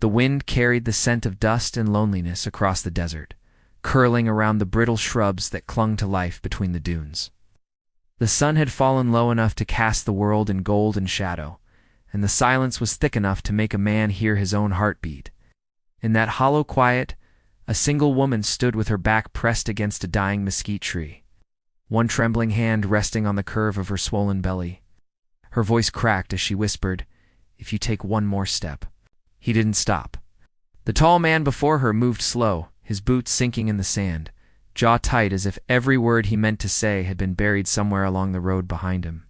The wind carried the scent of dust and loneliness across the desert, curling around the brittle shrubs that clung to life between the dunes. The sun had fallen low enough to cast the world in gold and shadow, and the silence was thick enough to make a man hear his own heartbeat. In that hollow quiet, a single woman stood with her back pressed against a dying mesquite tree, one trembling hand resting on the curve of her swollen belly. Her voice cracked as she whispered, "If you take one more step." He didn't stop. The tall man before her moved slow, his boots sinking in the sand, jaw tight as if every word he meant to say had been buried somewhere along the road behind him.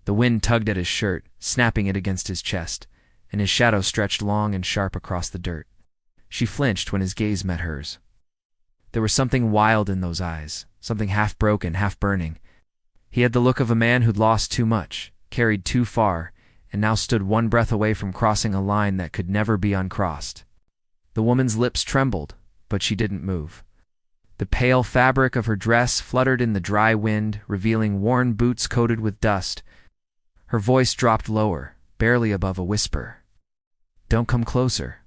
The wind tugged at his shirt, snapping it against his chest, and his shadow stretched long and sharp across the dirt. She flinched when his gaze met hers. There was something wild in those eyes, something half broken, half burning. He had the look of a man who'd lost too much, carried too far, and now stood one breath away from crossing a line that could never be uncrossed. The woman's lips trembled, but she didn't move. The pale fabric of her dress fluttered in the dry wind, revealing worn boots coated with dust. Her voice dropped lower, barely above a whisper. "Don't come closer."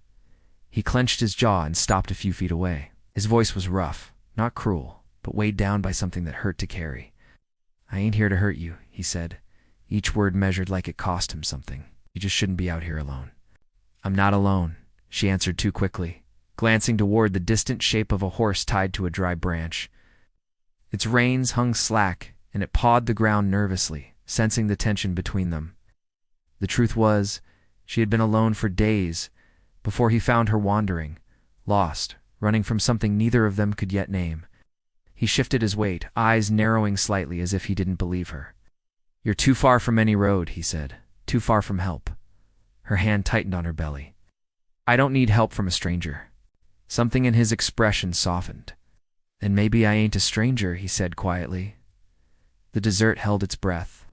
He clenched his jaw and stopped a few feet away. His voice was rough, not cruel, but weighed down by something that hurt to carry. "I ain't here to hurt you," he said, each word measured like it cost him something. "You just shouldn't be out here alone." "I'm not alone," she answered too quickly, glancing toward the distant shape of a horse tied to a dry branch. Its reins hung slack, and it pawed the ground nervously, sensing the tension between them. The truth was, she had been alone for days before he found her wandering, lost, running from something neither of them could yet name. He shifted his weight, eyes narrowing slightly as if he didn't believe her. "You're too far from any road," he said, "too far from help." Her hand tightened on her belly. "I don't need help from a stranger." Something in his expression softened. "Then maybe I ain't a stranger," he said quietly. The desert held its breath.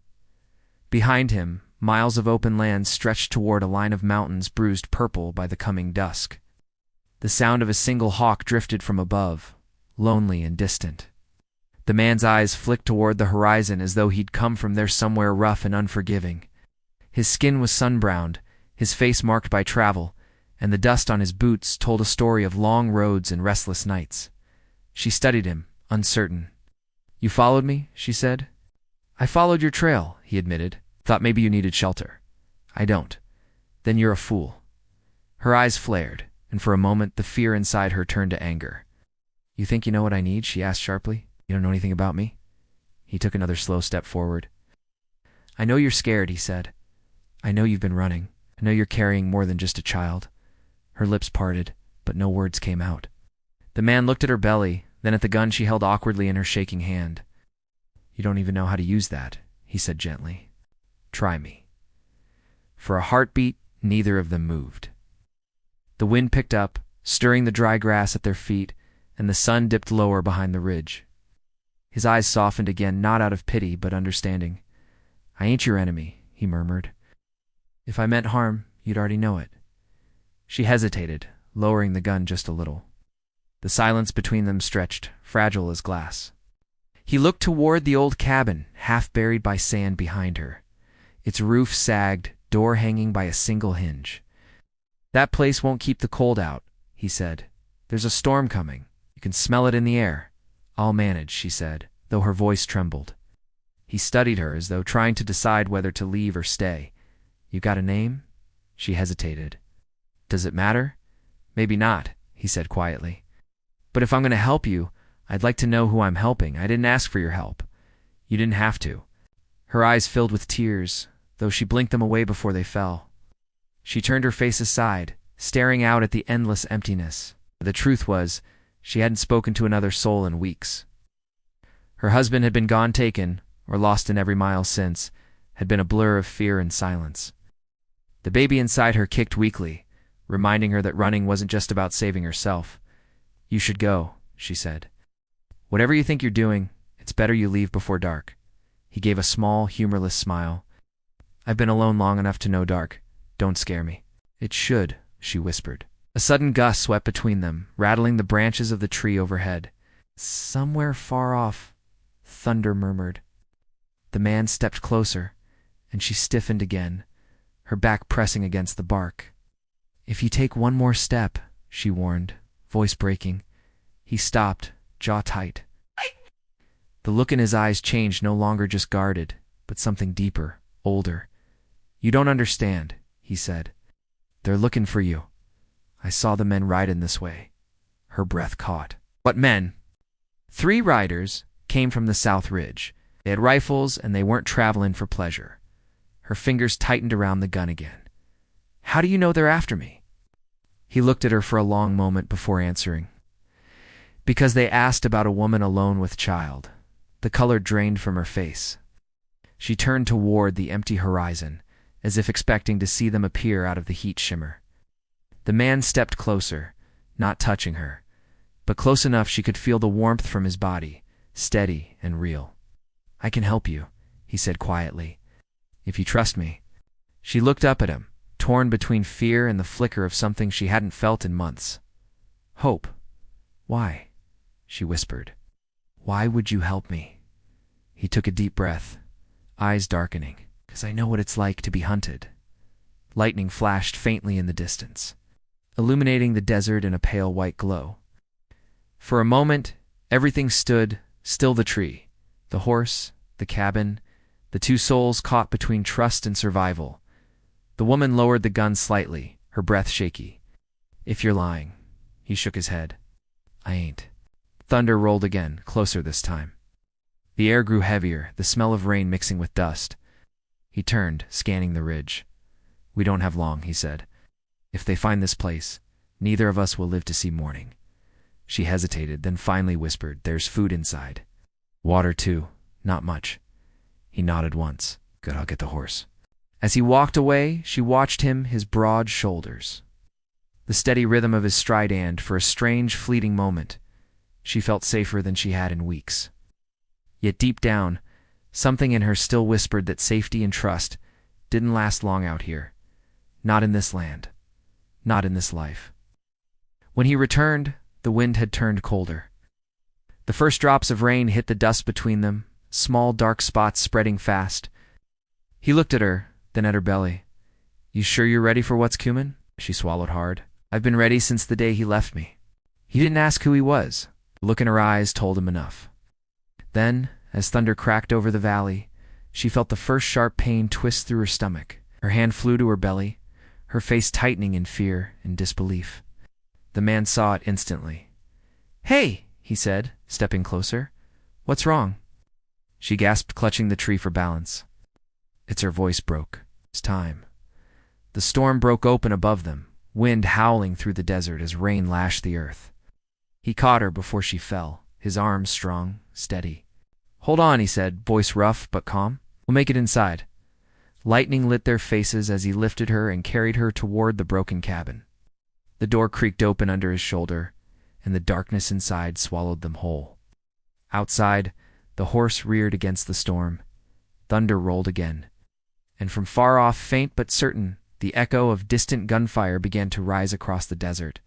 Behind him, miles of open land stretched toward a line of mountains bruised purple by the coming dusk. The sound of a single hawk drifted from above, lonely and distant. The man's eyes flicked toward the horizon as though he'd come from there somewhere rough and unforgiving. His skin was sun-browned, his face marked by travel, and the dust on his boots told a story of long roads and restless nights. She studied him, uncertain. "You followed me?" she said. "I followed your trail," he admitted. "Thought maybe you needed shelter." "I don't." "Then you're a fool." Her eyes flared, and for a moment the fear inside her turned to anger. "You think you know what I need?" she asked sharply. "You don't know anything about me?" He took another slow step forward. "I know you're scared," he said. "I know you've been running. I know you're carrying more than just a child." Her lips parted, but no words came out. The man looked at her belly, then at the gun she held awkwardly in her shaking hand. "You don't even know how to use that," he said gently. "Try me." For a heartbeat, neither of them moved. The wind picked up, stirring the dry grass at their feet, and the sun dipped lower behind the ridge. His eyes softened again, not out of pity, but understanding. "I ain't your enemy," he murmured. "If I meant harm, you'd already know it." She hesitated, lowering the gun just a little. The silence between them stretched, fragile as glass. He looked toward the old cabin, half buried by sand behind her. Its roof sagged, door hanging by a single hinge. "That place won't keep the cold out," he said. "There's a storm coming. You can smell it in the air." "I'll manage," she said, though her voice trembled. He studied her as though trying to decide whether to leave or stay. "You got a name?" She hesitated. "Does it matter?" "Maybe not," he said quietly. "But if I'm going to help you, I'd like to know who I'm helping. I didn't ask for your help. You didn't have to." Her eyes filled with tears, though she blinked them away before they fell. She turned her face aside, staring out at the endless emptiness. The truth was, she hadn't spoken to another soul in weeks. Her husband had been gone taken, or lost in every mile since, had been a blur of fear and silence. The baby inside her kicked weakly, reminding her that running wasn't just about saving herself. "You should go," she said. "Whatever you think you're doing, it's better you leave before dark." He gave a small, humorless smile. "I've been alone long enough to know dark. Don't scare me." "It should," she whispered. A sudden gust swept between them, rattling the branches of the tree overhead. "Somewhere far off," thunder murmured. The man stepped closer, and she stiffened again, her back pressing against the bark. "If you take one more step," she warned, voice breaking. He stopped, jaw tight. The look in his eyes changed, no longer just guarded, but something deeper, older. "You don't understand," he said. "They're looking for you. I saw the men riding this way." Her breath caught. "What men?" "3 riders came from the South Ridge. They had rifles and they weren't traveling for pleasure." Her fingers tightened around the gun again. "How do you know they're after me?" He looked at her for a long moment before answering. "Because they asked about a woman alone with child." The color drained from her face. She turned toward the empty horizon, as if expecting to see them appear out of the heat shimmer. The man stepped closer, not touching her, but close enough she could feel the warmth from his body, steady and real. "I can help you," he said quietly, "if you trust me." She looked up at him, torn between fear and the flicker of something she hadn't felt in months. "Hope. Why?" she whispered. "Why would you help me?" He took a deep breath, eyes darkening. "'Cause I know what it's like to be hunted." Lightning flashed faintly in the distance, illuminating the desert in a pale white glow. For a moment, everything stood still: the tree, the horse, the cabin, the 2 souls caught between trust and survival. The woman lowered the gun slightly, her breath shaky. "If you're lying." He shook his head. "I ain't." Thunder rolled again, closer this time. The air grew heavier, the smell of rain mixing with dust. He turned, scanning the ridge. "We don't have long," he said. "If they find this place, neither of us will live to see morning." She hesitated, then finally whispered, "There's food inside. Water too, not much." He nodded once. "Good, I'll get the horse." As he walked away, she watched him, his broad shoulders, the steady rhythm of his stride, and, for a strange, fleeting moment, she felt safer than she had in weeks. Yet deep down, something in her still whispered that safety and trust didn't last long out here. Not in this land. Not in this life. When he returned, the wind had turned colder. The first drops of rain hit the dust between them, small dark spots spreading fast. He looked at her, then at her belly. "You sure you're ready for what's coming?" She swallowed hard. "I've been ready since the day he left me." He didn't ask who he was. The look in her eyes told him enough. Then, as thunder cracked over the valley, she felt the first sharp pain twist through her stomach. Her hand flew to her belly, her face tightening in fear and disbelief. The man saw it instantly. "Hey," he said, stepping closer. "What's wrong?" She gasped, clutching the tree for balance. Her voice broke. It's time. The storm broke open above them, wind howling through the desert as rain lashed the earth. He caught her before she fell, his arms strong, steady. "Hold on," he said, voice rough but calm. "We'll make it inside." Lightning lit their faces as he lifted her and carried her toward the broken cabin. The door creaked open under his shoulder, and the darkness inside swallowed them whole. Outside, the horse reared against the storm. Thunder rolled again, and from far off, faint but certain, the echo of distant gunfire began to rise across the desert.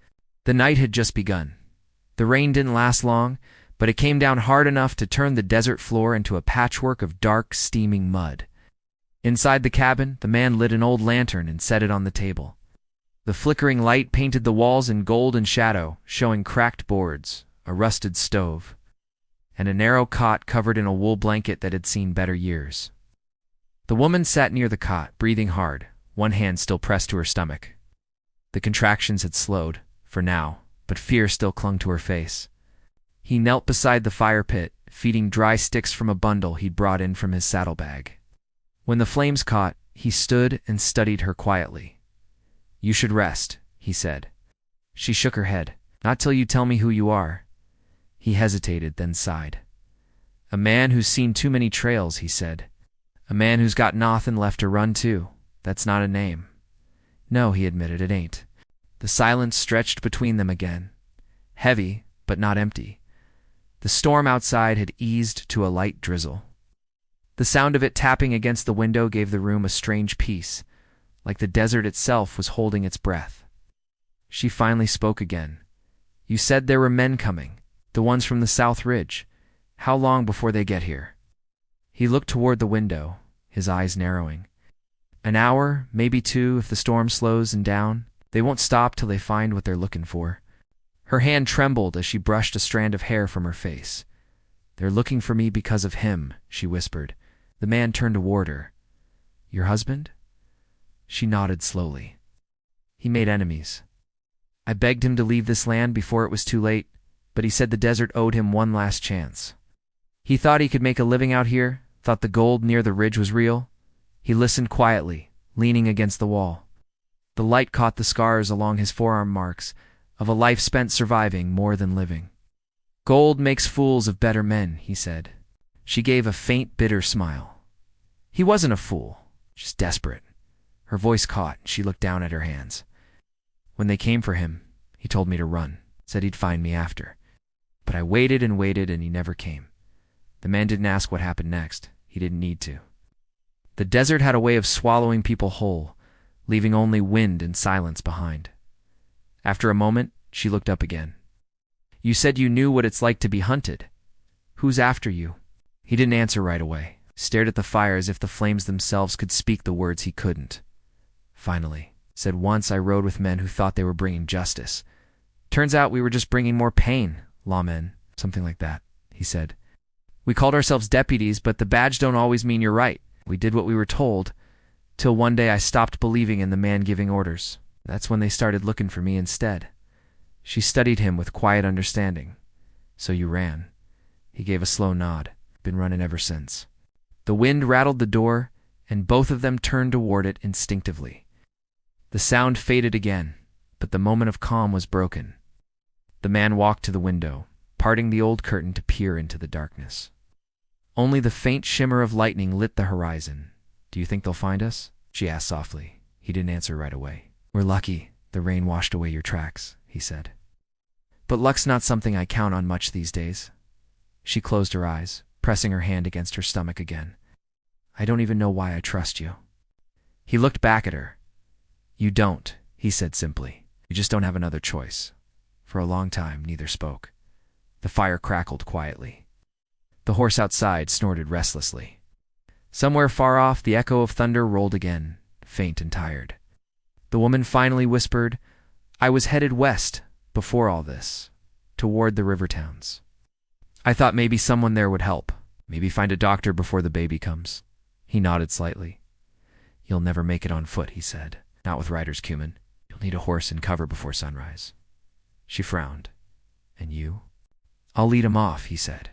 The night had just begun. The rain didn't last long, but it came down hard enough to turn the desert floor into a patchwork of dark, steaming mud. Inside the cabin, the man lit an old lantern and set it on the table. The flickering light painted the walls in gold and shadow, showing cracked boards, a rusted stove, and a narrow cot covered in a wool blanket that had seen better years. The woman sat near the cot, breathing hard, one hand still pressed to her stomach. The contractions had slowed, for now, but fear still clung to her face. He knelt beside the fire pit, feeding dry sticks from a bundle he'd brought in from his saddlebag. When the flames caught, he stood and studied her quietly. "You should rest," he said. She shook her head. "Not till you tell me who you are." He hesitated, then sighed. "A man who's seen too many trails," he said. "A man who's got nothin' left to run to. That's not a name." "No," he admitted, "it ain't." The silence stretched between them again, heavy but not empty. The storm outside had eased to a light drizzle. The sound of it tapping against the window gave the room a strange peace, like the desert itself was holding its breath. She finally spoke again. "You said there were men coming, the ones from the South Ridge. How long before they get here?" He looked toward the window, his eyes narrowing. "An hour, maybe 2 if the storm slows and down." They won't stop till they find what they're looking for. Her hand trembled as she brushed a strand of hair from her face. They're looking for me because of him, she whispered. The man turned toward her. Your husband? She nodded slowly. He made enemies. I begged him to leave this land before it was too late, but he said the desert owed him one last chance. He thought he could make a living out here, thought the gold near the ridge was real. He listened quietly, leaning against the wall. The light caught the scars along his forearm marks of a life spent surviving more than living. Gold makes fools of better men, he said. She gave a faint, bitter smile. He wasn't a fool, just desperate. Her voice caught, and she looked down at her hands. When they came for him, he told me to run, said he'd find me after. But I waited, and he never came. The man didn't ask what happened next. He didn't need to. The desert had a way of swallowing people whole, leaving only wind and silence behind. After a moment, she looked up again. You said you knew what it's like to be hunted. Who's after you? He didn't answer right away, stared at the fire as if the flames themselves could speak the words he couldn't. Finally, said once I rode with men who thought they were bringing justice. Turns out we were just bringing more pain, lawmen, something like that, he said. We called ourselves deputies, but the badge don't always mean you're right. We did what we were told, till one day I stopped believing in the man giving orders. That's when they started looking for me instead. She studied him with quiet understanding. So you ran. He gave a slow nod. Been running ever since. The wind rattled the door, and both of them turned toward it instinctively. The sound faded again, but the moment of calm was broken. The man walked to the window, parting the old curtain to peer into the darkness. Only the faint shimmer of lightning lit the horizon. Do you think they'll find us? She asked softly. He didn't answer right away. We're lucky. The rain washed away your tracks, he said. But luck's not something I count on much these days. She closed her eyes, pressing her hand against her stomach again. I don't even know why I trust you. He looked back at her. You don't, he said simply. You just don't have another choice. For a long time, neither spoke. The fire crackled quietly. The horse outside snorted restlessly. Somewhere far off, the echo of thunder rolled again, faint and tired. The woman finally whispered, I was headed west before all this, toward the river towns. I thought maybe someone there would help, maybe find a doctor before the baby comes. He nodded slightly. You'll never make it on foot, he said. Not with rider's cumin. You'll need a horse and cover before sunrise. She frowned. And you? I'll lead him off, he said.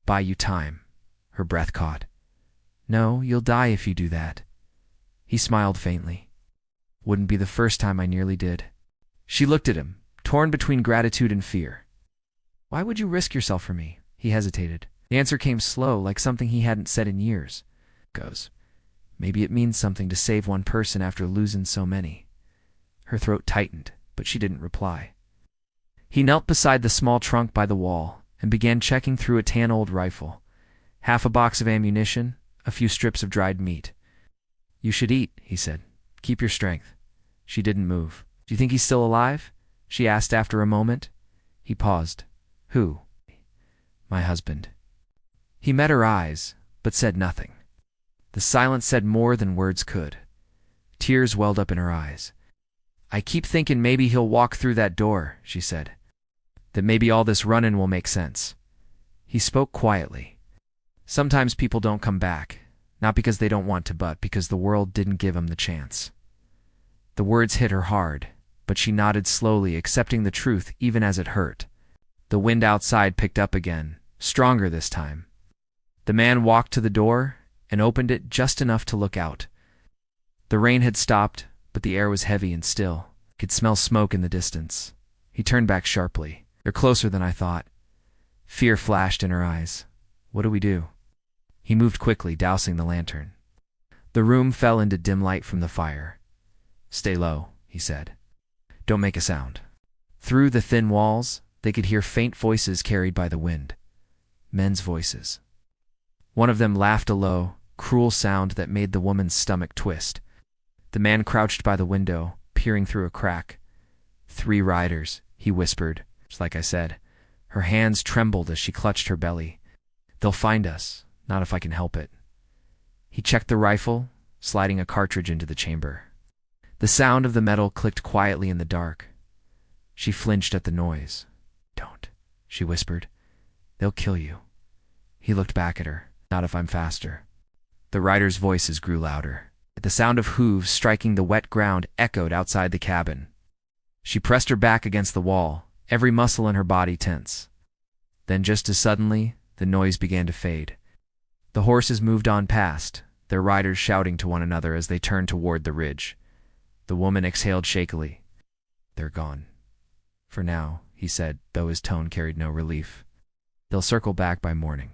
Buy you time. Her breath caught. No, you'll die if you do that. He smiled faintly. Wouldn't be the first time I nearly did. She looked at him, torn between gratitude and fear. Why would you risk yourself for me? He hesitated. The answer came slow, like something he hadn't said in years. Maybe it means something to save one person after losing so many. Her throat tightened, but she didn't reply. He knelt beside the small trunk by the wall and began checking through a tan old rifle. Half a box of ammunition, a few strips of dried meat. You should eat, he said. Keep your strength. She didn't move. Do you think he's still alive? She asked after a moment. He paused. Who? My husband. He met her eyes, but said nothing. The silence said more than words could. Tears welled up in her eyes. I keep thinking maybe he'll walk through that door, she said. That maybe all this running will make sense. He spoke quietly. Sometimes people don't come back, not because they don't want to, but because the world didn't give them the chance. The words hit her hard, but she nodded slowly, accepting the truth even as it hurt. The wind outside picked up again, stronger this time. The man walked to the door and opened it just enough to look out. The rain had stopped, but the air was heavy and still. He could smell smoke in the distance. He turned back sharply. They're closer than I thought. Fear flashed in her eyes. What do we do? He moved quickly, dousing the lantern. The room fell into dim light from the fire. Stay low, he said. Don't make a sound. Through the thin walls, they could hear faint voices carried by the wind. Men's voices. One of them laughed a low, cruel sound that made the woman's stomach twist. The man crouched by the window, peering through a crack. 3 riders, he whispered, just like I said. Her hands trembled as she clutched her belly. They'll find us, not if I can help it. He checked the rifle, sliding a cartridge into the chamber. The sound of the metal clicked quietly in the dark. She flinched at the noise. "Don't," she whispered. "They'll kill you." He looked back at her. "Not if I'm faster." The riders' voices grew louder. The sound of hooves striking the wet ground echoed outside the cabin. She pressed her back against the wall, every muscle in her body tense. Then just as suddenly, the noise began to fade. The horses moved on past, their riders shouting to one another as they turned toward the ridge. The woman exhaled shakily. "They're gone. For now," he said, though his tone carried no relief. "They'll circle back by morning."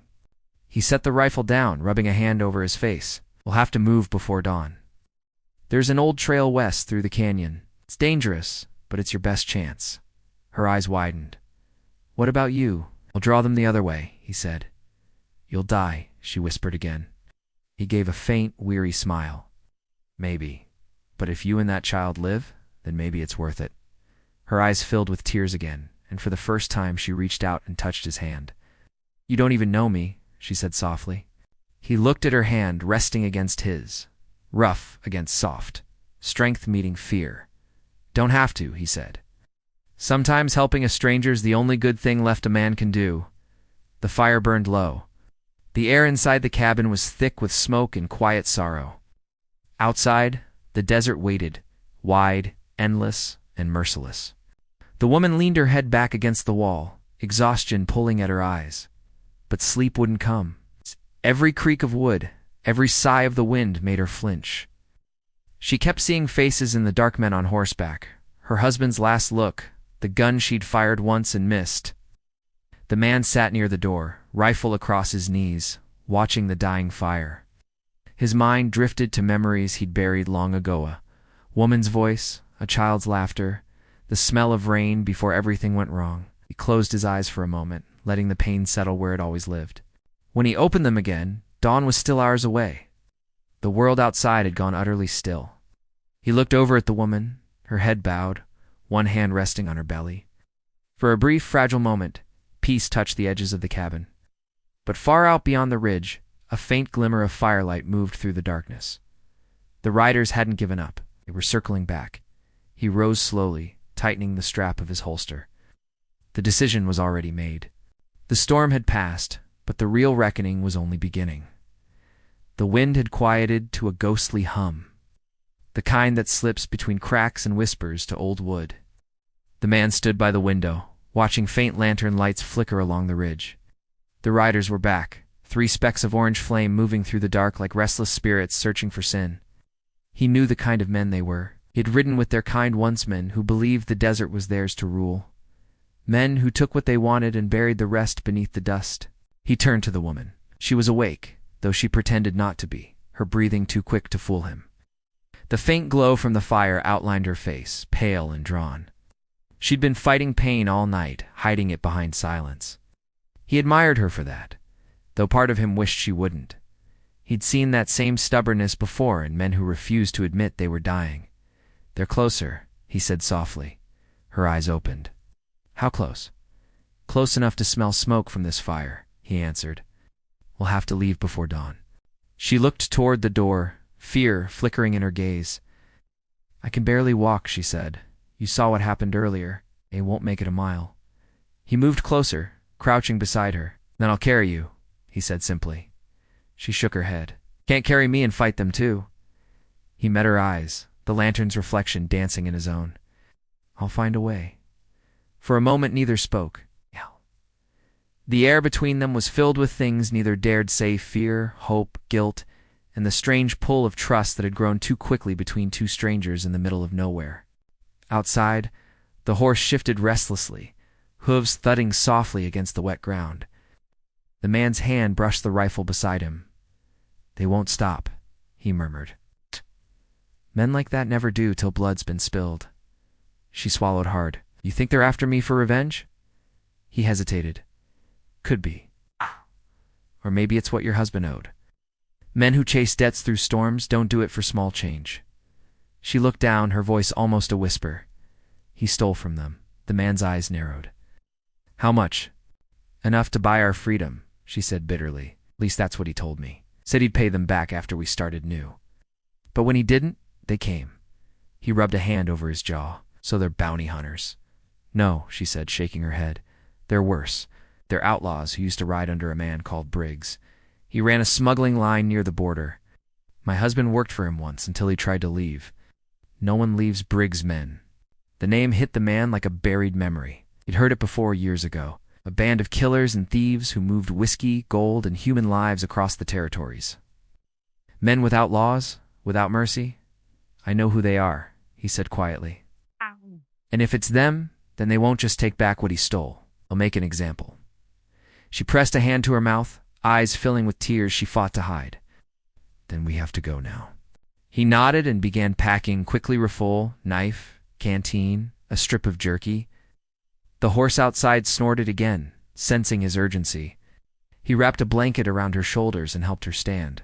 He set the rifle down, rubbing a hand over his face. "We'll have to move before dawn. There's an old trail west through the canyon. It's dangerous, but it's your best chance." Her eyes widened. "What about you?" "I'll draw them the other way," he said. "You'll die," she whispered again. He gave a faint, weary smile. "Maybe. But if you and that child live, then maybe it's worth it." Her eyes filled with tears again, and for the first time she reached out and touched his hand. "You don't even know me," she said softly. He looked at her hand resting against his, rough against soft, strength meeting fear. "Don't have to," he said. "Sometimes helping a stranger's the only good thing left a man can do." The fire burned low. The air inside the cabin was thick with smoke and quiet sorrow. Outside, the desert waited, wide, endless, and merciless. The woman leaned her head back against the wall, exhaustion pulling at her eyes. But sleep wouldn't come. Every creak of wood, every sigh of the wind made her flinch. She kept seeing faces in the dark, men on horseback, her husband's last look, the gun she'd fired once and missed. The man sat near the door, rifle across his knees, watching the dying fire. His mind drifted to memories he'd buried long ago. A woman's voice, a child's laughter, the smell of rain before everything went wrong. He closed his eyes for a moment, letting the pain settle where it always lived. When he opened them again, dawn was still hours away. The world outside had gone utterly still. He looked over at the woman, her head bowed, one hand resting on her belly. For a brief, fragile moment, peace touched the edges of the cabin. But far out beyond the ridge, a faint glimmer of firelight moved through the darkness. The riders hadn't given up. They were circling back. He rose slowly, tightening the strap of his holster. The decision was already made. The storm had passed, but the real reckoning was only beginning. The wind had quieted to a ghostly hum, the kind that slips between cracks and whispers to old wood. The man stood by the window, watching faint lantern lights flicker along the ridge. The riders were back, 3 specks of orange flame moving through the dark like restless spirits searching for sin. He knew the kind of men they were. He had ridden with their kind once, men who believed the desert was theirs to rule. Men who took what they wanted and buried the rest beneath the dust. He turned to the woman. She was awake, though she pretended not to be, her breathing too quick to fool him. The faint glow from the fire outlined her face, pale and drawn. She'd been fighting pain all night, hiding it behind silence. He admired her for that, though part of him wished she wouldn't. He'd seen that same stubbornness before in men who refused to admit they were dying. "They're closer," he said softly. Her eyes opened. "How close?" "Close enough to smell smoke from this fire," he answered. "We'll have to leave before dawn." She looked toward the door, fear flickering in her gaze. "I can barely walk," she said. "You saw what happened earlier. It won't make it a mile." He moved closer, crouching beside her. "Then I'll carry you," he said simply. She shook her head. "Can't carry me and fight them too." He met her eyes, the lantern's reflection dancing in his own. "I'll find a way." For a moment neither spoke. The air between them was filled with things neither dared say: fear, hope, guilt, and the strange pull of trust that had grown too quickly between 2 strangers in the middle of nowhere. Outside, the horse shifted restlessly, hooves thudding softly against the wet ground. The man's hand brushed the rifle beside him. "They won't stop," he murmured. "Men like that never do till blood's been spilled." She swallowed hard. "You think they're after me for revenge?" He hesitated. "Could be. Or maybe it's what your husband owed. Men who chase debts through storms don't do it for small change." She looked down, her voice almost a whisper. "He stole from them." The man's eyes narrowed. "How much?" "Enough to buy our freedom," she said bitterly. "At least that's what he told me. Said he'd pay them back after we started new. But when he didn't, they came. He rubbed a hand over his jaw. So they're bounty hunters. No, she said, shaking her head. They're worse. They're outlaws who used to ride under a man called Briggs. He ran a smuggling line near the border. My husband worked for him once until he tried to leave. No one leaves Briggs' men. The name hit the man like a buried memory. He'd heard it before years ago. A band of killers and thieves who moved whiskey, gold, and human lives across the territories. Men without laws, without mercy? I know who they are, he said quietly. And if it's them, then they won't just take back what he stole. I'll make an example. She pressed a hand to her mouth, eyes filling with tears she fought to hide. Then we have to go now. He nodded and began packing quickly refull, knife, canteen, a strip of jerky. The horse outside snorted again, sensing his urgency. He wrapped a blanket around her shoulders and helped her stand.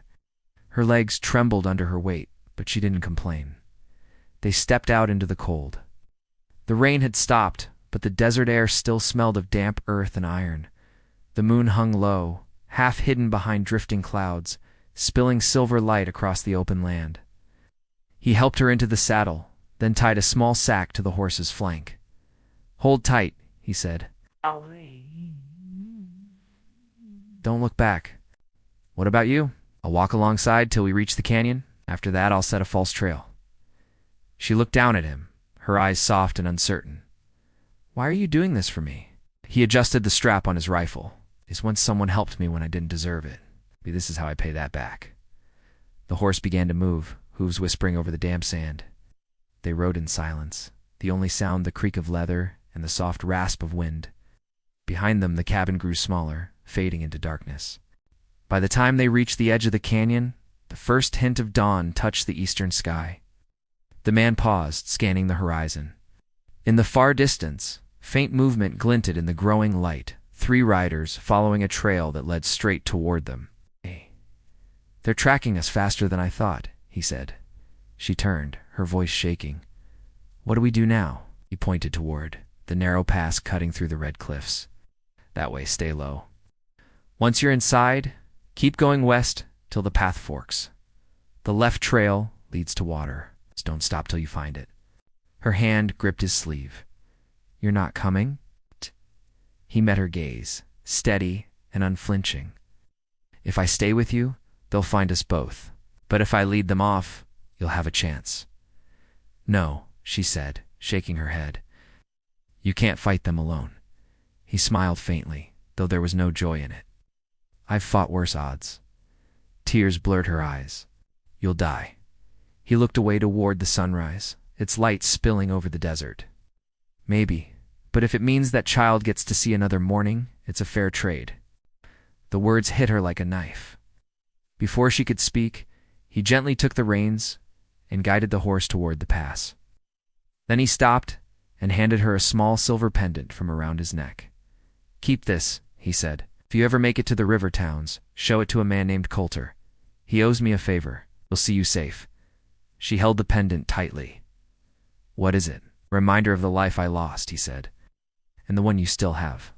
Her legs trembled under her weight, but she didn't complain. They stepped out into the cold. The rain had stopped, but the desert air still smelled of damp earth and iron. The moon hung low, half hidden behind drifting clouds, spilling silver light across the open land. He helped her into the saddle, then tied a small sack to the horse's flank. Hold tight, he said. Don't look back. What about you? I'll walk alongside till we reach the canyon. After that, I'll set a false trail. She looked down at him, her eyes soft and uncertain. Why are you doing this for me? He adjusted the strap on his rifle. It's when someone helped me when I didn't deserve it. Maybe this is how I pay that back. The horse began to move, hooves whispering over the damp sand. They rode in silence, the only sound the creak of leather and the soft rasp of wind. Behind them, the cabin grew smaller, fading into darkness. By the time they reached the edge of the canyon, the first hint of dawn touched the eastern sky. The man paused, scanning the horizon. In the far distance, faint movement glinted in the growing light, 3 riders following a trail that led straight toward them. Hey, they're tracking us faster than I thought, he said. She turned, her voice shaking. What do we do now? He pointed toward the narrow pass cutting through the red cliffs. That way, stay low. Once you're inside, keep going west till the path forks. The left trail leads to water. Just don't stop till you find it. Her hand gripped his sleeve. You're not coming? He met her gaze, steady and unflinching. If I stay with you, they'll find us both. But if I lead them off, you'll have a chance. No, she said, shaking her head. You can't fight them alone. He smiled faintly, though there was no joy in it. I've fought worse odds. Tears blurred her eyes. You'll die. He looked away toward the sunrise, its light spilling over the desert. Maybe, but if it means that child gets to see another morning, it's a fair trade. The words hit her like a knife. Before she could speak, he gently took the reins and guided the horse toward the pass. Then he stopped and handed her a small silver pendant from around his neck. Keep this, he said. If you ever make it to the river towns, show it to a man named Coulter. He owes me a favor. We'll see you safe. She held the pendant tightly. What is it? A reminder of the life I lost, he said, and the one you still have.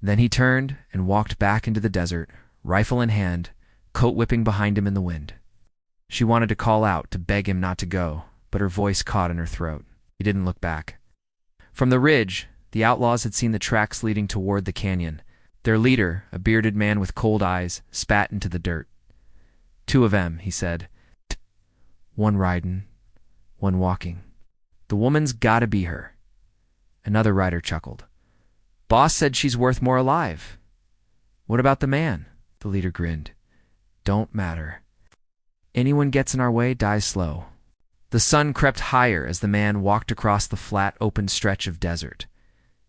Then he turned and walked back into the desert, rifle in hand, coat whipping behind him in the wind. She wanted to call out to beg him not to go, but her voice caught in her throat. He didn't look back. From the ridge, the outlaws had seen the tracks leading toward the canyon. Their leader, a bearded man with cold eyes, spat into the dirt. 2 of them, he said. One ridin', one walking. The woman's gotta be her. Another rider chuckled. Boss said she's worth more alive. What about the man? The leader grinned. Don't matter. Anyone gets in our way dies slow. The sun crept higher as the man walked across the flat, open stretch of desert.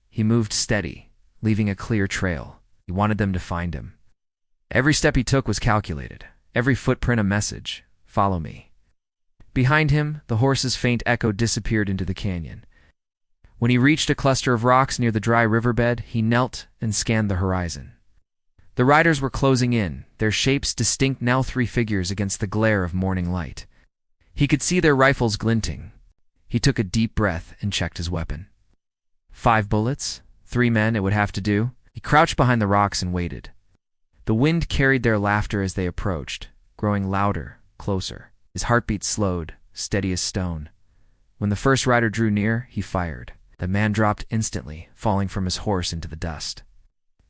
He moved steady, leaving a clear trail. He wanted them to find him. Every step he took was calculated, every footprint a message. Follow me. Behind him, the horse's faint echo disappeared into the canyon. When he reached a cluster of rocks near the dry riverbed, he knelt and scanned the horizon. The riders were closing in, their shapes distinct now 3 figures against the glare of morning light. He could see their rifles glinting. He took a deep breath and checked his weapon. 5 bullets, 3 men it would have to do. He crouched behind the rocks and waited. The wind carried their laughter as they approached, growing louder, closer. His heartbeat slowed, steady as stone. When the first rider drew near, he fired. The man dropped instantly, falling from his horse into the dust.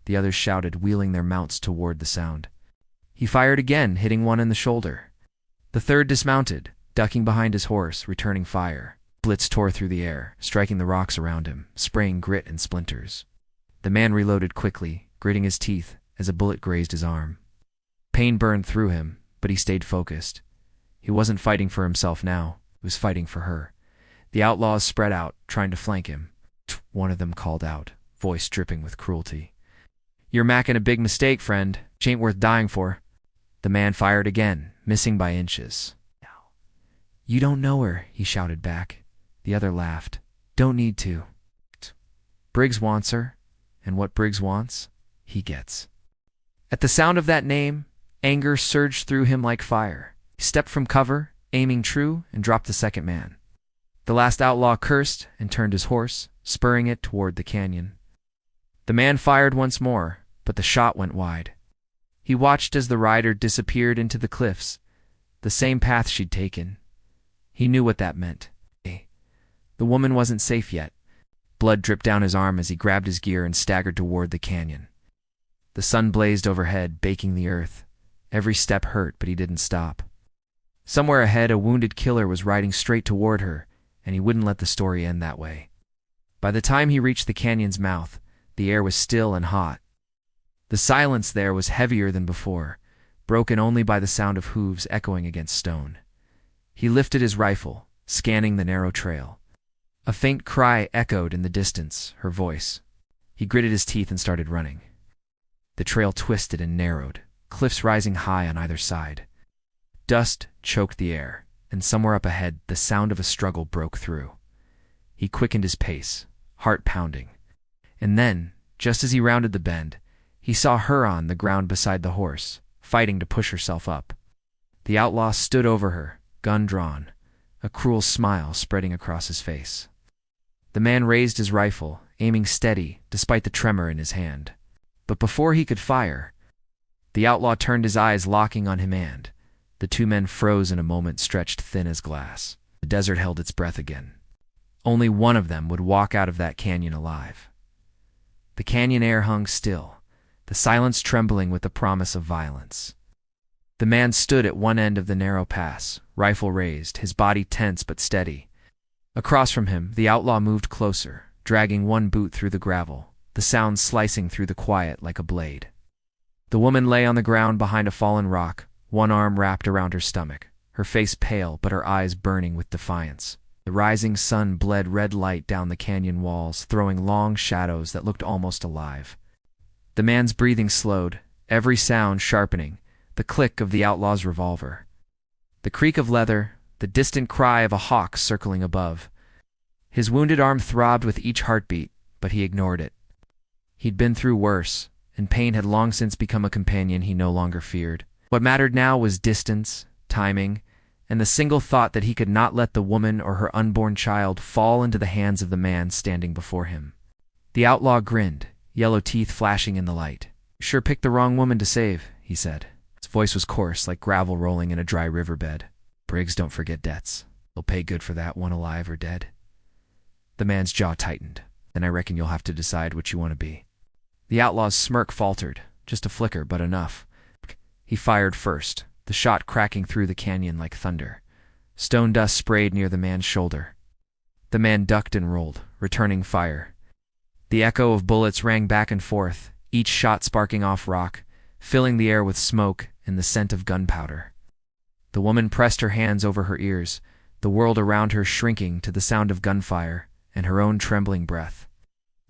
The others shouted, wheeling their mounts toward the sound. He fired again, hitting one in the shoulder. The third dismounted, ducking behind his horse, returning fire. Bullets tore through the air, striking the rocks around him, spraying grit and splinters. The man reloaded quickly, gritting his teeth as a bullet grazed his arm. Pain burned through him, but he stayed focused. He wasn't fighting for himself now, he was fighting for her. The outlaws spread out, trying to flank him. One of them called out, voice dripping with cruelty. "You're macking a big mistake, friend. She ain't worth dying for." The man fired again, missing by inches. "You don't know her," he shouted back. The other laughed. "Don't need to. Briggs wants her, and what Briggs wants, he gets." At the sound of that name, anger surged through him like fire. He stepped from cover, aiming true, and dropped the second man. The last outlaw cursed and turned his horse, spurring it toward the canyon. The man fired once more, but the shot went wide. He watched as the rider disappeared into the cliffs, the same path she'd taken. He knew what that meant. The woman wasn't safe yet. Blood dripped down his arm as he grabbed his gear and staggered toward the canyon. The sun blazed overhead, baking the earth. Every step hurt, but he didn't stop. Somewhere ahead, a wounded killer was riding straight toward her, and he wouldn't let the story end that way. By the time he reached the canyon's mouth, the air was still and hot. The silence there was heavier than before, broken only by the sound of hooves echoing against stone. He lifted his rifle, scanning the narrow trail. A faint cry echoed in the distance, her voice. He gritted his teeth and started running. The trail twisted and narrowed, cliffs rising high on either side. Dust choked the air, and somewhere up ahead the sound of a struggle broke through. He quickened his pace, heart pounding. And then, just as he rounded the bend, he saw her on the ground beside the horse, fighting to push herself up. The outlaw stood over her, gun drawn, a cruel smile spreading across his face. The man raised his rifle, aiming steady despite the tremor in his hand. But before he could fire, the outlaw turned his eyes, locking on him, and the two men froze in a moment, stretched thin as glass. The desert held its breath again. Only one of them would walk out of that canyon alive. The canyon air hung still, the silence trembling with the promise of violence. The man stood at one end of the narrow pass, rifle raised, his body tense but steady. Across from him, the outlaw moved closer, dragging one boot through the gravel, the sound slicing through the quiet like a blade. The woman lay on the ground behind a fallen rock, one arm wrapped around her stomach, her face pale but her eyes burning with defiance. The rising sun bled red light down the canyon walls, throwing long shadows that looked almost alive. The man's breathing slowed, every sound sharpening, the click of the outlaw's revolver, the creak of leather, the distant cry of a hawk circling above. His wounded arm throbbed with each heartbeat, but he ignored it. He'd been through worse, and pain had long since become a companion he no longer feared. What mattered now was distance, timing, and the single thought that he could not let the woman or her unborn child fall into the hands of the man standing before him. The outlaw grinned, yellow teeth flashing in the light. "Sure picked the wrong woman to save," he said. His voice was coarse, like gravel rolling in a dry riverbed. "Briggs don't forget debts. They'll pay good for that, one alive or dead." The man's jaw tightened. "Then I reckon you'll have to decide what you want to be." The outlaw's smirk faltered, just a flicker, but enough. He fired first, the shot cracking through the canyon like thunder. Stone dust sprayed near the man's shoulder. The man ducked and rolled, returning fire. The echo of bullets rang back and forth, each shot sparking off rock, filling the air with smoke and the scent of gunpowder. The woman pressed her hands over her ears, the world around her shrinking to the sound of gunfire and her own trembling breath.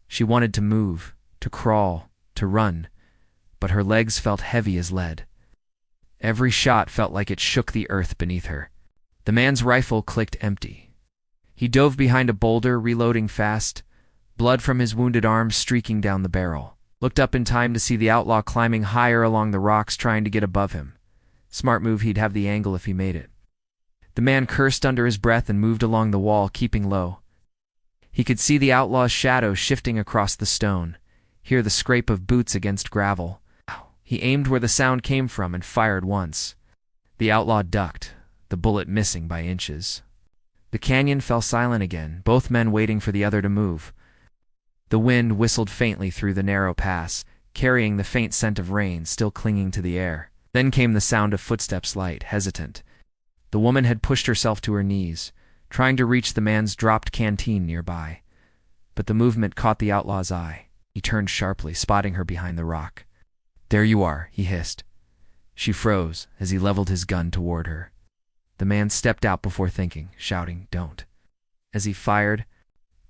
She wanted to move, to crawl, to run, but her legs felt heavy as lead. Every shot felt like it shook the earth beneath her. The man's rifle clicked empty. He dove behind a boulder, reloading fast, blood from his wounded arm streaking down the barrel. Looked up in time to see the outlaw climbing higher along the rocks, trying to get above him. Smart move, he'd have the angle if he made it. The man cursed under his breath and moved along the wall, keeping low. He could see the outlaw's shadow shifting across the stone, hear the scrape of boots against gravel. He aimed where the sound came from and fired once. The outlaw ducked, the bullet missing by inches. The canyon fell silent again, both men waiting for the other to move. The wind whistled faintly through the narrow pass, carrying the faint scent of rain still clinging to the air. Then came the sound of footsteps, light, hesitant. The woman had pushed herself to her knees, trying to reach the man's dropped canteen nearby. But the movement caught the outlaw's eye. He turned sharply, spotting her behind the rock. "There you are," he hissed. She froze as he leveled his gun toward her. The man stepped out before thinking, shouting, "Don't." As he fired,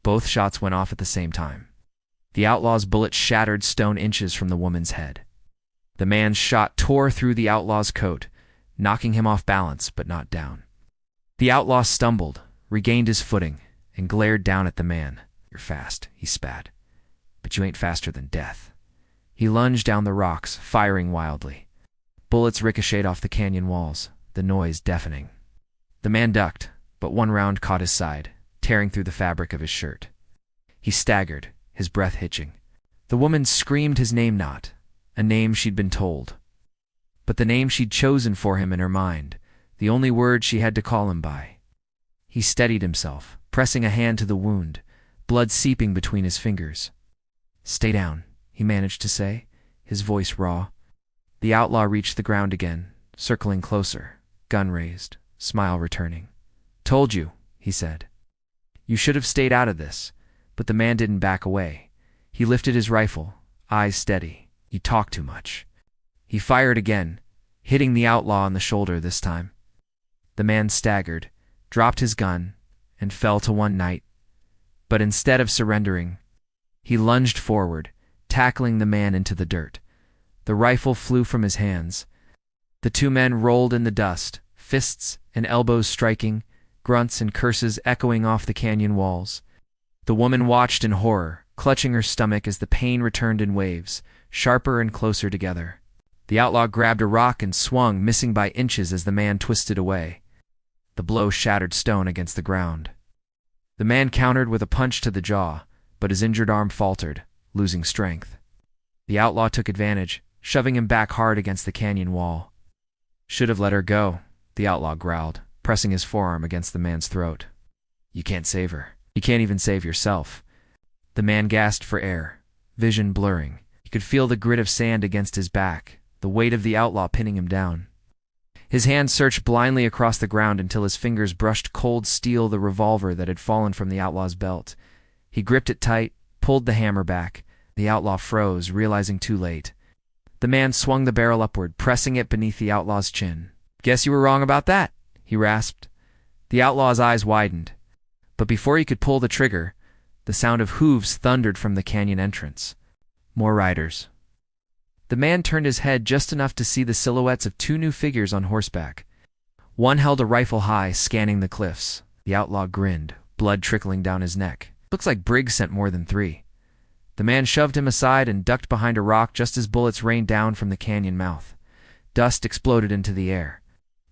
both shots went off at the same time. The outlaw's bullet shattered stone inches from the woman's head. The man's shot tore through the outlaw's coat, knocking him off balance but not down. The outlaw stumbled, regained his footing, and glared down at the man. "You're fast," he spat, "but you ain't faster than death." He lunged down the rocks, firing wildly. Bullets ricocheted off the canyon walls, the noise deafening. The man ducked, but one round caught his side, tearing through the fabric of his shirt. He staggered, his breath hitching. The woman screamed his name, not a name she'd been told, but the name she'd chosen for him in her mind, the only word she had to call him by. He steadied himself, pressing a hand to the wound, blood seeping between his fingers. "Stay down," he managed to say, his voice raw. The outlaw reached the ground again, circling closer, gun raised, smile returning. "Told you," he said. "You should have stayed out of this." But the man didn't back away. He lifted his rifle, eyes steady. "You talk too much." He fired again, hitting the outlaw on the shoulder this time. The man staggered, dropped his gun, and fell to one knee. But instead of surrendering, he lunged forward, tackling the man into the dirt. The rifle flew from his hands. The two men rolled in the dust, fists and elbows striking, grunts and curses echoing off the canyon walls. The woman watched in horror, clutching her stomach as the pain returned in waves, sharper and closer together. The outlaw grabbed a rock and swung, missing by inches as the man twisted away. The blow shattered stone against the ground. The man countered with a punch to the jaw, but his injured arm faltered, losing strength. The outlaw took advantage, shoving him back hard against the canyon wall. "Should have let her go," the outlaw growled, pressing his forearm against the man's throat. "You can't save her. You can't even save yourself." The man gasped for air, vision blurring. He could feel the grit of sand against his back, the weight of the outlaw pinning him down. His hand searched blindly across the ground until his fingers brushed cold steel the revolver that had fallen from the outlaw's belt. He gripped it tight, pulled the hammer back. The outlaw froze, realizing too late. The man swung the barrel upward, pressing it beneath the outlaw's chin. "Guess you were wrong about that," he rasped. The outlaw's eyes widened. But before he could pull the trigger, the sound of hooves thundered from the canyon entrance. More riders. The man turned his head just enough to see the silhouettes of two new figures on horseback. One held a rifle high, scanning the cliffs. The outlaw grinned, blood trickling down his neck. "Looks like Briggs sent more than 3. The man shoved him aside and ducked behind a rock just as bullets rained down from the canyon mouth. Dust exploded into the air.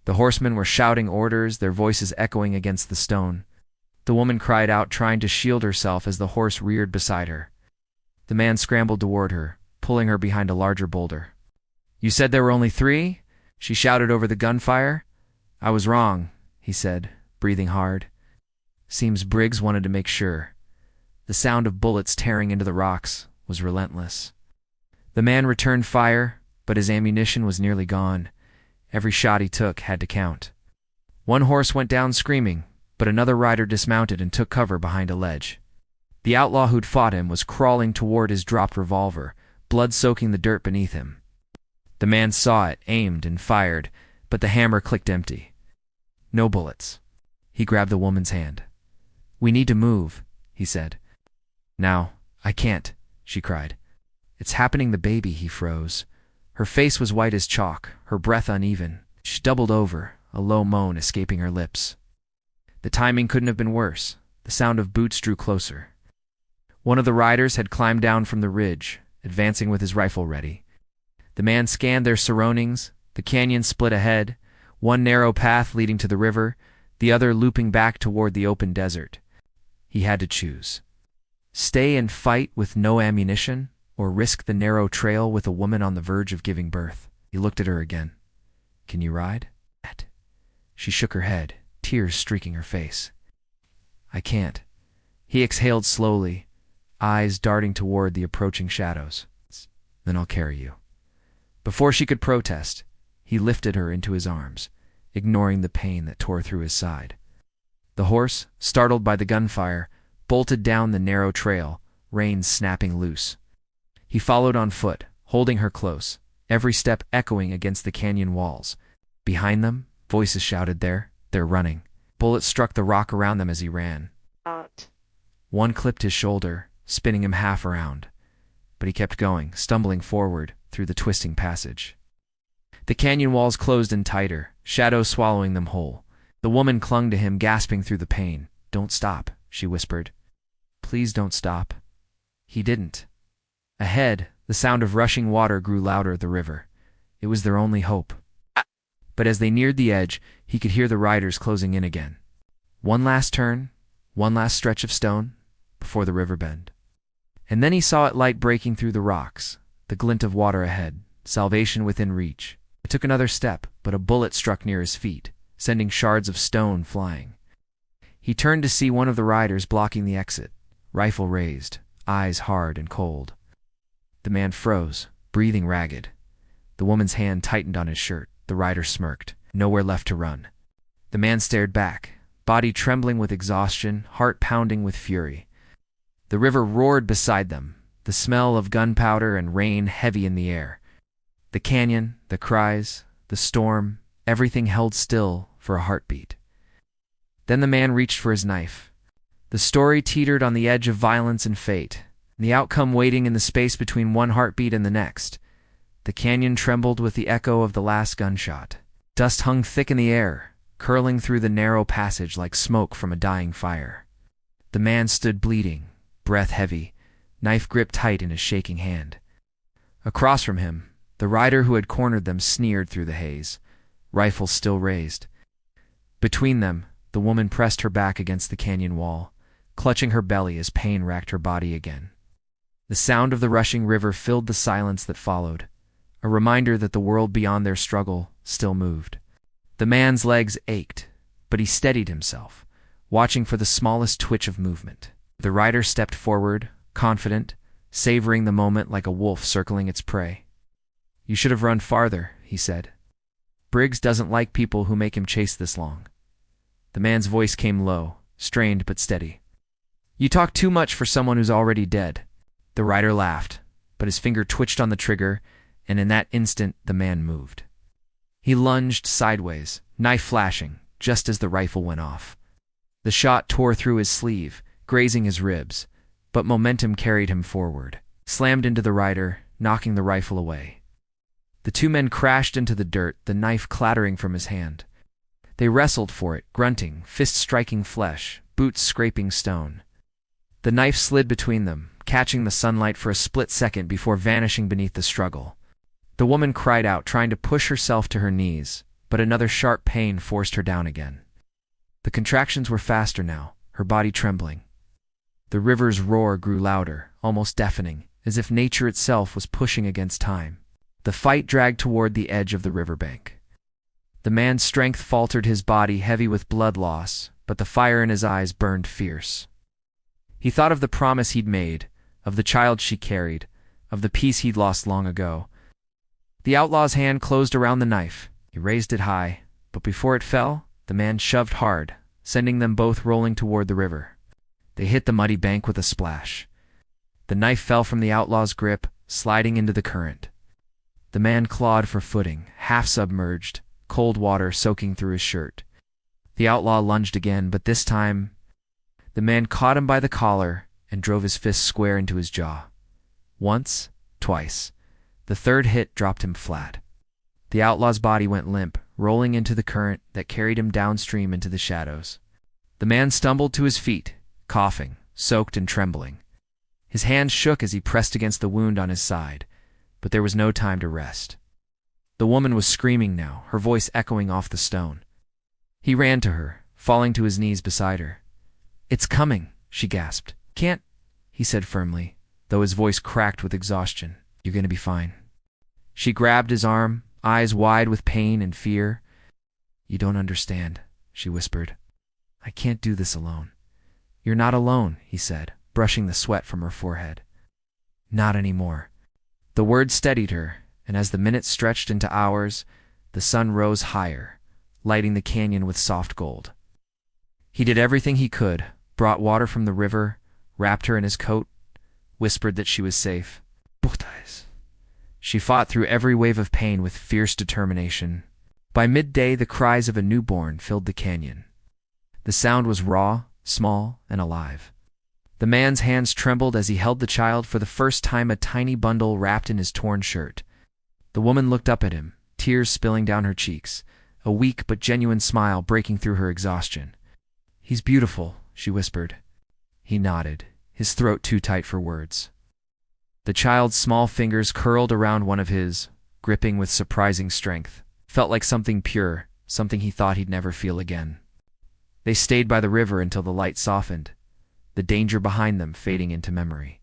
The horsemen were shouting orders, their voices echoing against the stone. The woman cried out, trying to shield herself as the horse reared beside her. The man scrambled toward her, pulling her behind a larger boulder. "You said there were only 3?" she shouted over the gunfire. "I was wrong," he said, breathing hard. Seems Briggs wanted to make sure. The sound of bullets tearing into the rocks was relentless. The man returned fire, but his ammunition was nearly gone. Every shot he took had to count. One horse went down screaming, but another rider dismounted and took cover behind a ledge. The outlaw who'd fought him was crawling toward his dropped revolver, blood soaking the dirt beneath him. The man saw it, aimed, and fired, but the hammer clicked empty. No bullets. He grabbed the woman's hand. "We need to move," he said. "Now, I can't," she cried. "It's happening, the baby," he froze. Her face was white as chalk, her breath uneven. She doubled over, a low moan escaping her lips. The timing couldn't have been worse. The sound of boots drew closer. One of the riders had climbed down from the ridge, advancing with his rifle ready. The man scanned their surroundings. The canyon split ahead, one narrow path leading to the river, the other looping back toward the open desert. He had to choose. Stay and fight with no ammunition, or risk the narrow trail with a woman on the verge of giving birth. He looked at her again. "Can you ride?" She shook her head, tears streaking her face. I can't." He exhaled slowly, eyes darting toward the approaching shadows. "Then I'll carry you." Before she could protest, he lifted her into his arms, ignoring the pain that tore through his side. The horse, startled by the gunfire, bolted down the narrow trail, reins snapping loose. He followed on foot, holding her close, every step echoing against the canyon walls. Behind them, voices shouted, "They're running." Bullets struck the rock around them as he ran. Out. One clipped his shoulder, spinning him half around. But he kept going, stumbling forward through the twisting passage. The canyon walls closed in tighter, shadows swallowing them whole. The woman clung to him, gasping through the pain. "Don't stop," she whispered. "Please don't stop." He didn't. Ahead, the sound of rushing water grew louder, the river. It was their only hope. But as they neared the edge, he could hear the riders closing in again. One last turn, one last stretch of stone, before the river bend. And then he saw it, light breaking through the rocks, the glint of water ahead, salvation within reach. He took another step, but a bullet struck near his feet, sending shards of stone flying. He turned to see one of the riders blocking the exit, rifle raised, eyes hard and cold. The man froze, breathing ragged. The woman's hand tightened on his shirt. The rider smirked. Nowhere left to run. The man stared back, body trembling with exhaustion, heart pounding with fury. The river roared beside them, the smell of gunpowder and rain heavy in the air. The canyon, the cries, the storm, everything held still for a heartbeat. Then the man reached for his knife. The story teetered on the edge of violence and fate, the outcome waiting in the space between one heartbeat and the next. The canyon trembled with the echo of the last gunshot. Dust hung thick in the air, curling through the narrow passage like smoke from a dying fire. The man stood bleeding, breath heavy, knife gripped tight in his shaking hand. Across from him, the rider who had cornered them sneered through the haze, rifle still raised. Between them, the woman pressed her back against the canyon wall, clutching her belly as pain racked her body again. The sound of the rushing river filled the silence that followed, a reminder that the world beyond their struggle still moved. The man's legs ached, but he steadied himself, watching for the smallest twitch of movement. The rider stepped forward, confident, savoring the moment like a wolf circling its prey. "You should have run farther," he said. "Briggs doesn't like people who make him chase this long." The man's voice came low, strained but steady. "You talk too much for someone who's already dead." The rider laughed, but his finger twitched on the trigger, and in that instant the man moved. He lunged sideways, knife flashing, just as the rifle went off. The shot tore through his sleeve, grazing his ribs, but momentum carried him forward, slammed into the rider, knocking the rifle away. The two men crashed into the dirt, the knife clattering from his hand. They wrestled for it, grunting, fists striking flesh, boots scraping stone. The knife slid between them, catching the sunlight for a split second before vanishing beneath the struggle. The woman cried out, trying to push herself to her knees, but another sharp pain forced her down again. The contractions were faster now, her body trembling. The river's roar grew louder, almost deafening, as if nature itself was pushing against time. The fight dragged toward the edge of the riverbank. The man's strength faltered, his body heavy with blood loss, but the fire in his eyes burned fierce. He thought of the promise he'd made, of the child she carried, of the peace he'd lost long ago. The outlaw's hand closed around the knife. He raised it high, but before it fell, the man shoved hard, sending them both rolling toward the river. They hit the muddy bank with a splash. The knife fell from the outlaw's grip, sliding into the current. The man clawed for footing, half submerged, cold water soaking through his shirt. The outlaw lunged again, but this time, the man caught him by the collar and drove his fist square into his jaw. Once, twice. The third hit dropped him flat. The outlaw's body went limp, rolling into the current that carried him downstream into the shadows. The man stumbled to his feet, coughing, soaked and trembling. His hands shook as he pressed against the wound on his side, but there was no time to rest. The woman was screaming now, her voice echoing off the stone. He ran to her, falling to his knees beside her. "It's coming," she gasped. "Can't," he said firmly, though his voice cracked with exhaustion. "You're going to be fine." She grabbed his arm, eyes wide with pain and fear. "You don't understand," she whispered. "I can't do this alone. "You're not alone," he said, brushing the sweat from her forehead. "Not anymore." The words steadied her, and as the minutes stretched into hours, the sun rose higher, lighting the canyon with soft gold. He did everything he could, brought water from the river, wrapped her in his coat, whispered that she was safe. She fought through every wave of pain with fierce determination. By midday, the cries of a newborn filled the canyon. The sound was raw, small, and alive. The man's hands trembled as he held the child, for the first time a tiny bundle wrapped in his torn shirt. The woman looked up at him, tears spilling down her cheeks, a weak but genuine smile breaking through her exhaustion. "He's beautiful," she whispered. He nodded, his throat too tight for words. The child's small fingers curled around one of his, gripping with surprising strength. Felt like something pure, something he thought he'd never feel again. They stayed by the river until the light softened, the danger behind them fading into memory.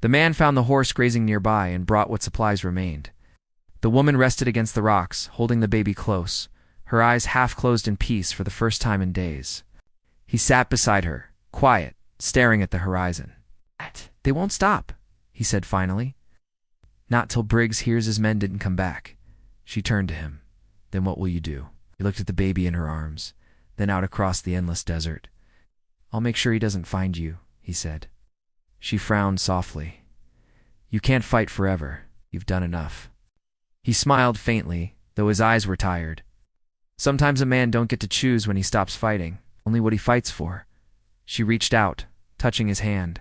The man found the horse grazing nearby and brought what supplies remained. The woman rested against the rocks, holding the baby close, her eyes half closed in peace for the first time in days. He sat beside her, quiet, staring at the horizon. "They won't stop," he said finally. "Not till Briggs hears his men didn't come back." She turned to him. "Then what will you do?" He looked at the baby in her arms, then out across the endless desert. "I'll make sure he doesn't find you," he said. She frowned softly. "You can't fight forever. You've done enough." He smiled faintly, though his eyes were tired. Sometimes a man don't get to choose when he stops fighting, only what he fights for. She reached out, touching his hand.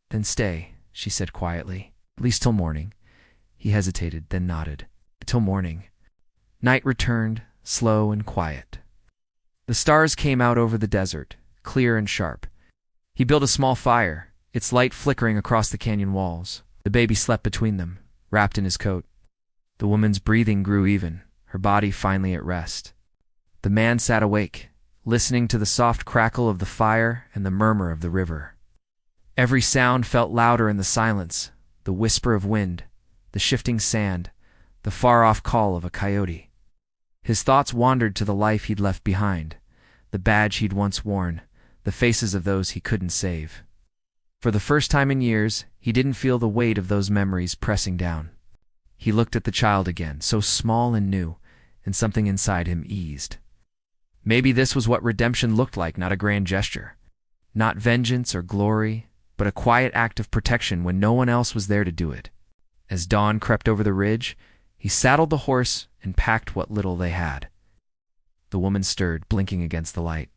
"Then stay," she said quietly. "At least till morning." He hesitated, then nodded. "Till morning." Night returned, slow and quiet. The stars came out over the desert, clear and sharp. He built a small fire, its light flickering across the canyon walls. The baby slept between them, wrapped in his coat. The woman's breathing grew even, her body finally at rest. The man sat awake, listening to the soft crackle of the fire and the murmur of the river. Every sound felt louder in the silence, the whisper of wind, the shifting sand, the far-off call of a coyote. His thoughts wandered to the life he'd left behind, the badge he'd once worn, the faces of those he couldn't save. For the first time in years, he didn't feel the weight of those memories pressing down. He looked at the child again, so small and new, and something inside him eased. Maybe this was what redemption looked like, not a grand gesture. Not vengeance or glory, but a quiet act of protection when no one else was there to do it. As dawn crept over the ridge, he saddled the horse and packed what little they had. The woman stirred, blinking against the light.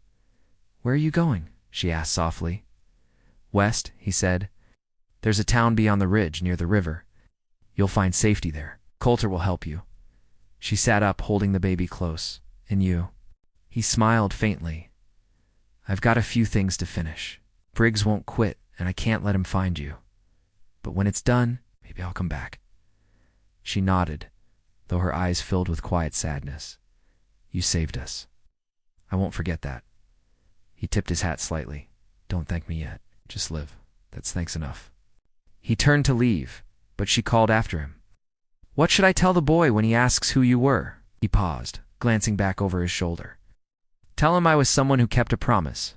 "Where are you going?" she asked softly. "West," he said. "There's a town beyond the ridge, near the river. You'll find safety there. Coulter will help you." She sat up, holding the baby close. "And you?" He smiled faintly. "I've got a few things to finish. Briggs won't quit, and I can't let him find you. But when it's done, maybe I'll come back." She nodded, though her eyes filled with quiet sadness. "You saved us. I won't forget that." He tipped his hat slightly. "Don't thank me yet. Just live. That's thanks enough." He turned to leave, but she called after him. "What should I tell the boy when he asks who you were?" He paused, glancing back over his shoulder. "Tell him I was someone who kept a promise."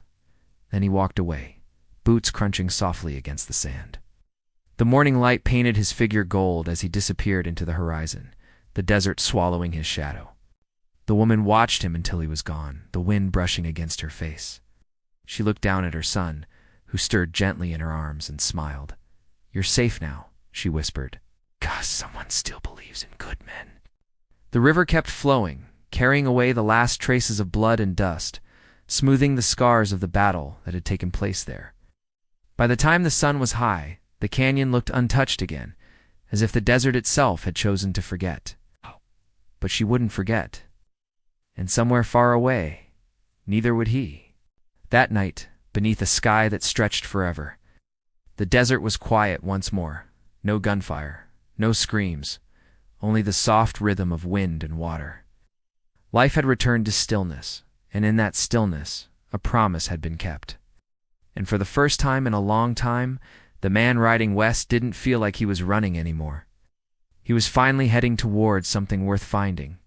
Then he walked away, boots crunching softly against the sand. The morning light painted his figure gold as he disappeared into the horizon, the desert swallowing his shadow. The woman watched him until he was gone, the wind brushing against her face. She looked down at her son, who stirred gently in her arms, and smiled. "You're safe now," she whispered. "'Cause someone still believes in good men." The river kept flowing, carrying away the last traces of blood and dust, smoothing the scars of the battle that had taken place there. By the time the sun was high, the canyon looked untouched again, as if the desert itself had chosen to forget. But she wouldn't forget. And somewhere far away, neither would he. That night, beneath a sky that stretched forever, the desert was quiet once more. No gunfire, no screams, only the soft rhythm of wind and water. Life had returned to stillness, and in that stillness, a promise had been kept. And for the first time in a long time, the man riding west didn't feel like he was running anymore. He was finally heading towards something worth finding,